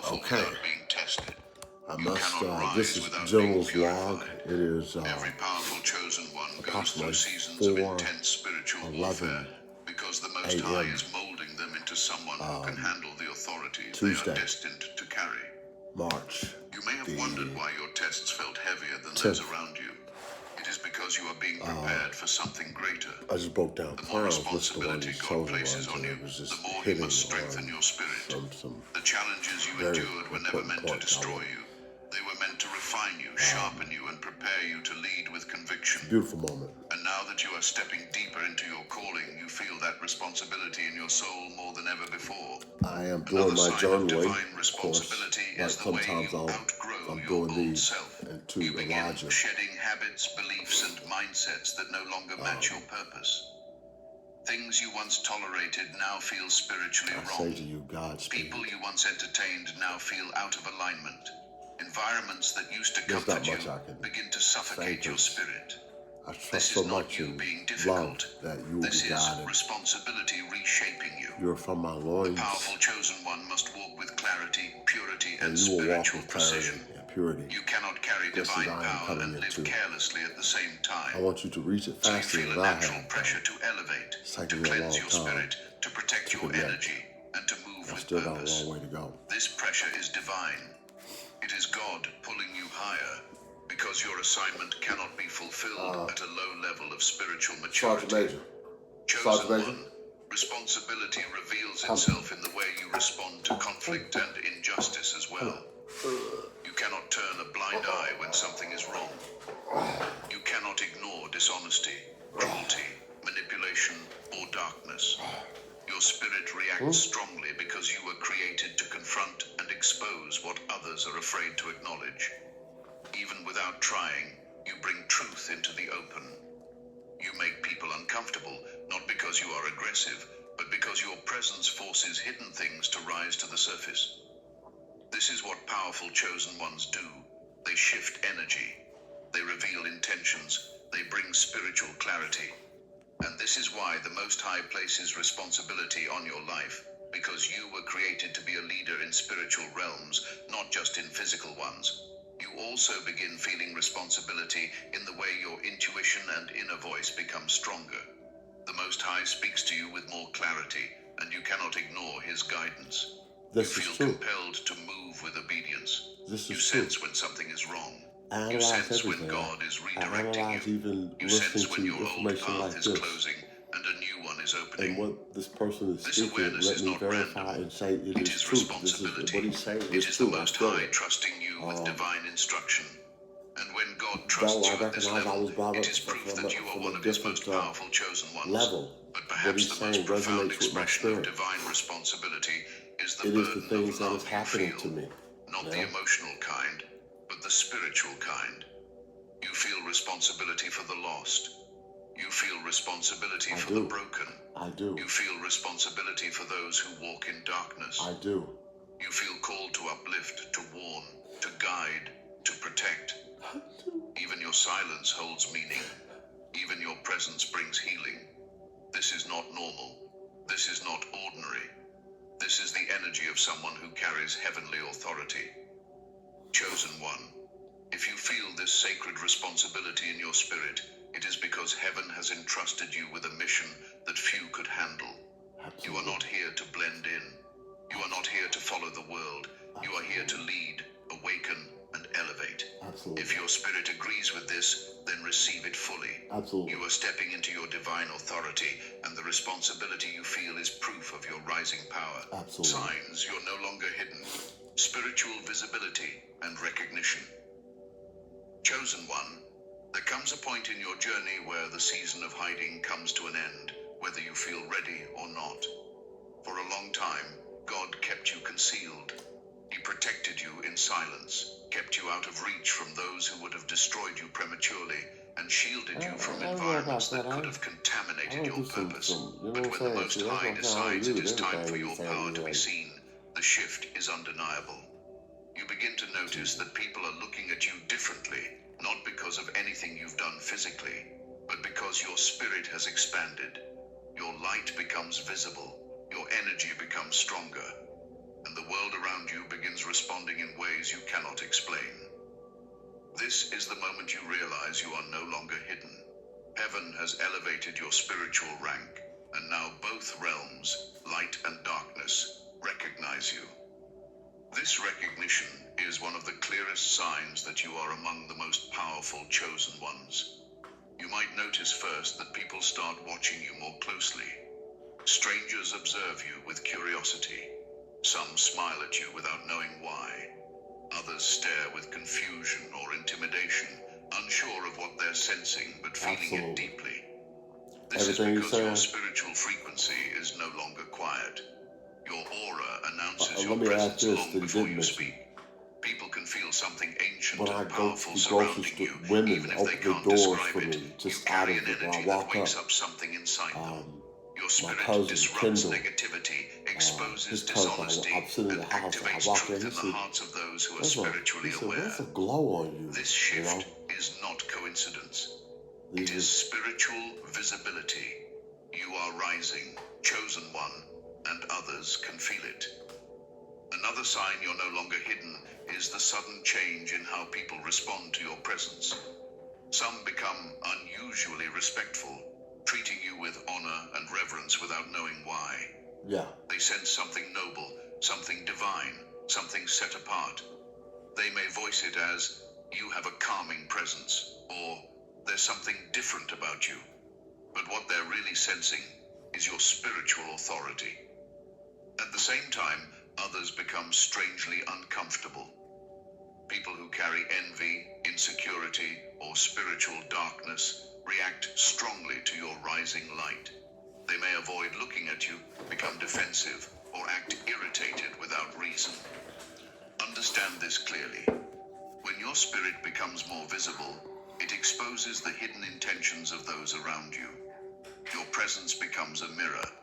powerful Okay. without being tested. I You must, cannot rise this is without being General's log. purified. It is Every powerful chosen one goes through approximately seasons of intense spiritual warfare because the Most High is molding them into someone who can handle the authorities they Tuesday, are destined to carry. March. You may have wondered why your tests felt heavier than 10th. those around you. It is because you are being prepared for something greater. I just broke down The more plans, listened to one of responsibility these God chosen places ones, on and you, it was the just more He hitting must strengthen your spirit. some The challenges you very endured were never important meant to points. destroy you. They were meant to refine you, sharpen you, and prepare you to lead with conviction. Beautiful moment. And now that you are stepping deeper into your calling, you feel that responsibility in your soul more than ever before. I am doing my journaling, divine of responsibility course. is Like the way sometimes you I'm outgrow your doing old these self. into You begin Elijah. shedding habits, beliefs, and mindsets that no longer match your purpose. Things you once tolerated now feel spiritually I wrong. say to you, Godspeed. People you once entertained now feel out of alignment. Environments that used to There's not comfort much you I can begin to suffocate your spirit. I trust This so is not much you in being love difficult. that you will This be is guided. responsibility reshaping you. You are from my The loins, powerful chosen one must walk with clarity, purity, and and you will walk spiritual with clarity precision. and purity. You cannot carry Just as divine I am power coming and live into. carelessly at the same I time. want you to reach it So you faster feel a than I natural have. pressure to elevate, It's to taken me a cleanse long your time spirit, to protect to your connect. energy, and to move I with still got a purpose. long way to go. This pressure is divine. It is God pulling you higher, because your assignment cannot be fulfilled at a low level of spiritual Sergeant maturity. Major. Chosen Sergeant Major. one, responsibility reveals itself in the way you respond to conflict and injustice as well. You cannot turn a blind eye when something is wrong. You cannot ignore dishonesty, cruelty, manipulation, or darkness. Your spirit reacts strongly because you were created to confront and expose what others are afraid to acknowledge. Even without trying, you bring truth into the open. You make people uncomfortable, not because you are aggressive, but because your presence forces hidden things to rise to the surface. This is what powerful chosen ones do. They shift energy. They reveal intentions. They bring spiritual clarity. And this is why the Most High places responsibility on your life, because you were created to be a leader in spiritual realms, not just in physical ones. You also begin feeling responsibility in the way your intuition and inner voice become stronger. The Most High speaks to you with more clarity, and you cannot ignore His guidance. This you is feel true. compelled to move with obedience. This You is true. sense when something is wrong. I You analyze sense everything. when God is I redirecting analyze you. even You listening sense when to your old information path like is this. closing and a new one is opening. And what this person is This speaking, awareness let is me not verify random. and say it It is is true. This is responsibility. what he's saying It is is the true. I Most feel High it. trusting you with divine instruction. And when God Though trusts I you at this recognize I level, was brought it up is proof from that you are one a of His different most powerful chosen ones. level. But What perhaps he's the saying most profound resonates with my expression of spirit. divine responsibility is the It is the burden things of that love is you happening feel. to me. Not the emotional kind, but the spiritual kind. You feel responsibility for the lost. You feel responsibility for the broken. I do. You feel responsibility for those who walk in darkness. I do. You feel called to uplift, to warn, to guide, to protect. Even your silence holds meaning. Even your presence brings healing. This is not normal. This is not ordinary. This is the energy of someone who carries heavenly authority. Chosen one. If you feel this sacred responsibility in your spirit, it is because heaven has entrusted you with a mission that few could handle. You are not here to blend in. You are not here to follow the world. You are here to lead, awaken, and elevate. If your spirit agrees with this, then receive it fully. You are stepping into your divine authority, and the responsibility you feel is proof of your rising power. Signs you're no longer hidden. Spiritual visibility and recognition. Chosen one, there comes a point in your journey where the season of hiding comes to an end, whether you feel ready or not. For a long time, God kept you concealed. He protected you in silence, kept you out of reach from those who would have destroyed you prematurely, and shielded you from environments that could have contaminated your purpose. But when the Most High decides it is time for your power to be seen, the shift is undeniable. You begin to notice that people are looking at you differently, not because of anything you've done physically, but because your spirit has expanded. Your light becomes visible, your energy becomes stronger, and the world around around you begins responding in ways you cannot explain. This is the moment you realize you are no longer hidden. Heaven has elevated your spiritual rank, and now both realms, light and darkness, recognize you. This recognition is one of the clearest signs that you are among the most powerful chosen ones. You might notice first that people start watching you more closely. Strangers observe you with curiosity. Some smile at you without knowing why. Others stare with confusion or intimidation, unsure of what they're sensing but feeling Absolutely. it deeply. This Everything you is because say. your spiritual frequency is no longer quiet. Your aura announces Let your me ask presence this long that you before didn't you mention. speak. People can feel something ancient When I and go powerful to the grocery surrounding store, you, women even if they open the can't doors describe for it. me You just out carry of an it when I energy that walk wakes up. up something inside them. Your My spirit cousin, disrupts Kendall, negativity, exposes his cousin, dishonesty, I'm sitting in and the house and I activates walk in. truth He in the said, hearts of those who are "There's spiritually aware. there's a glow on you." This You know, shift is not coincidence. It these is are spiritual visibility. You are rising, chosen one, and others can feel it. Another sign you're no longer hidden is the sudden change in how people respond to your presence. Some become unusually respectful, treating you with honor and reverence without knowing why. yeah. They sense something noble, something divine, something set apart. They may voice it as, "You have a calming presence," or "There's something different about you." But what they're really sensing is your spiritual authority. At the same time, others become strangely uncomfortable. People who carry envy, insecurity, or spiritual darkness react strongly to your rising light. They may avoid looking at you, become defensive, or act irritated without reason. Understand this clearly. When your spirit becomes more visible, it exposes the hidden intentions of those around you. Your presence becomes a mirror,